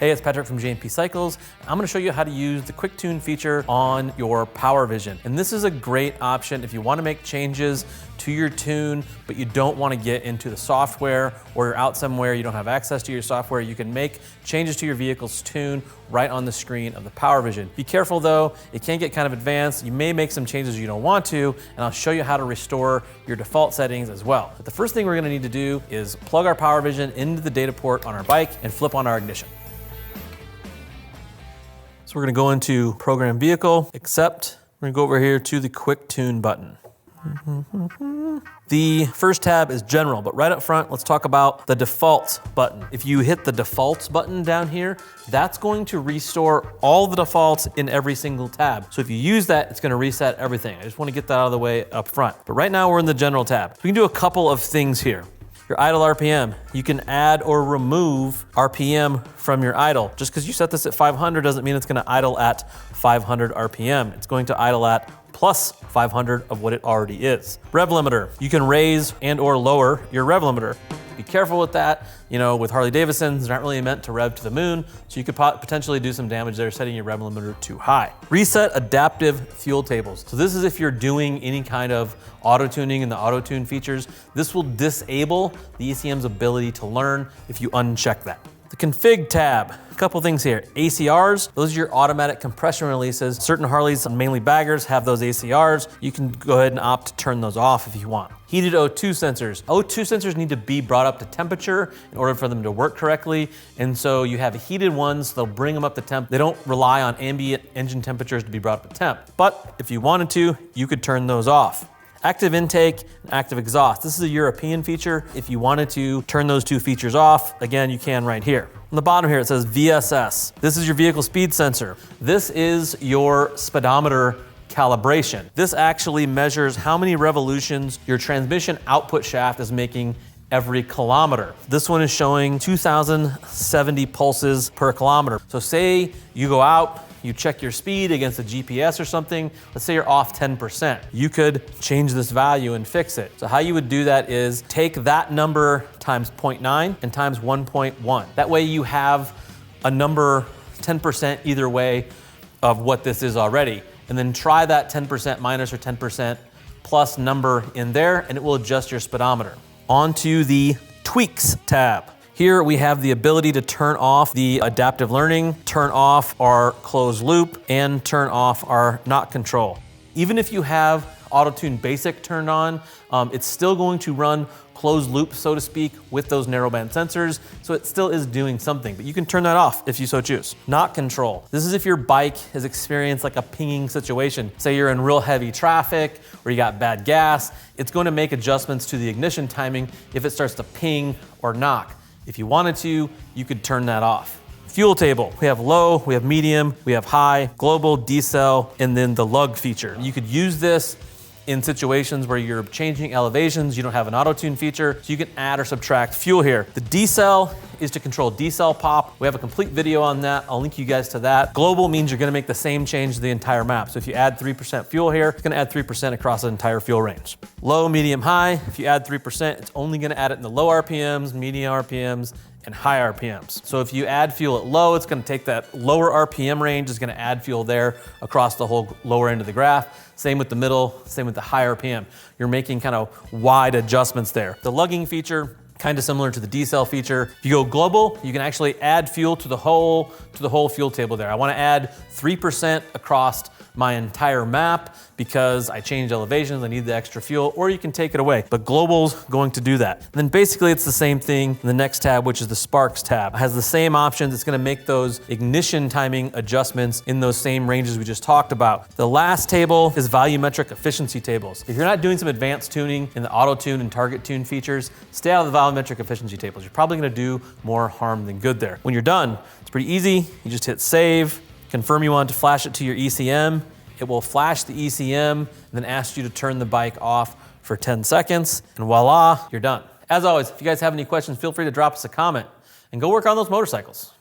Hey, it's Patrick from J&P Cycles. I'm gonna show you how to use the Quick Tune feature on your Power Vision. And this is a great option if you wanna make changes to your tune, but you don't wanna get into the software, or you're out somewhere, you don't have access to your software. You can make changes to your vehicle's tune right on the screen of the Power Vision. Be careful though, it can get kind of advanced. You may make some changes you don't want to, and I'll show you how to restore your default settings as well. But the first thing we're gonna need to do is plug our Power Vision into the data port on our bike and flip on our ignition. So we're gonna go into Program Vehicle, Accept. We're gonna go over here to the Quick Tune button. The first tab is General, but right up front, let's talk about the Default button. If you hit the Defaults button down here, that's going to restore all the defaults in every single tab. So if you use that, it's gonna reset everything. I just wanna get that out of the way up front. But right now we're in the General tab. We can do a couple of things here. Your idle RPM, you can add or remove RPM from your idle. Just because you set this at 500 doesn't mean it's gonna idle at 500 RPM. It's going to idle at plus 500 of what it already is. Rev limiter, you can raise and or lower your rev limiter. Be careful with that. You know, with Harley Davidsons, they're not really meant to rev to the moon, so you could potentially do some damage there setting your rev limiter too high. Reset adaptive fuel tables. So this is if you're doing any kind of auto tuning and the auto tune features. This will disable the ECM's ability to learn if you uncheck that. The config tab, a couple things here. ACRs, those are your automatic compression releases. Certain Harleys, mainly baggers, have those ACRs. You can go ahead and opt to turn those off if you want. Heated O2 sensors. O2 sensors need to be brought up to temperature in order for them to work correctly. And so you have heated ones, they'll bring them up to temp. They don't rely on ambient engine temperatures to be brought up to temp. But if you wanted to, you could turn those off. Active intake and active exhaust. This is a European feature. If you wanted to turn those two features off, again, you can right here. On the bottom here, it says VSS. This is your vehicle speed sensor. This is your speedometer calibration. This actually measures how many revolutions your transmission output shaft is making every kilometer. This one is showing 2,070 pulses per kilometer. So say you go out, you check your speed against a GPS or something, let's say you're off 10%. You could change this value and fix it. So how you would do that is take that number times 0.9 and times 1.1. That way you have a number 10% either way of what this is already. And then try that 10% minus or 10% plus number in there, and it will adjust your speedometer. Onto the Tweaks tab. Here we have the ability to turn off the adaptive learning, turn off our closed loop, and turn off our knock control. Even if you have Auto-Tune Basic turned on, it's still going to run closed loop, so to speak, with those narrowband sensors, so it still is doing something, but you can turn that off if you so choose. Knock control. This is if your bike has experienced like a pinging situation. Say you're in real heavy traffic or you got bad gas, it's going to make adjustments to the ignition timing if it starts to ping or knock. If you wanted to, you could turn that off. Fuel table, we have low, we have medium, we have high, global, decel, and then the lug feature. You could use this in situations where you're changing elevations, you don't have an auto-tune feature, so you can add or subtract fuel here. The decel is to control decel pop. We have a complete video on that. I'll link you guys to that. Global means you're gonna make the same change to the entire map. So if you add 3% fuel here, it's gonna add 3% across the entire fuel range. Low, medium, high, if you add 3%, it's only gonna add it in the low RPMs, medium RPMs, and high RPMs. So if you add fuel at low, it's gonna take that lower RPM range, it's gonna add fuel there across the whole lower end of the graph. Same with the middle, same with the high RPM. You're making kind of wide adjustments there. The lugging feature, kind of similar to the decel feature. If you go global, you can actually add fuel to the whole fuel table there. I wanna add 3% across my entire map because I changed elevations, I need the extra fuel, or you can take it away. But global's going to do that. And then basically it's the same thing in the next tab, which is the Sparks tab. It has the same options. It's gonna make those ignition timing adjustments in those same ranges we just talked about. The last table is volumetric efficiency tables. If you're not doing some advanced tuning in the auto tune and target tune features, stay out of the volumetric efficiency tables. You're probably gonna do more harm than good there. When you're done, it's pretty easy. You just hit save, confirm you want to flash it to your ECM. It will flash the ECM and then ask you to turn the bike off for 10 seconds, and voila, you're done. As always, if you guys have any questions, feel free to drop us a comment and go work on those motorcycles.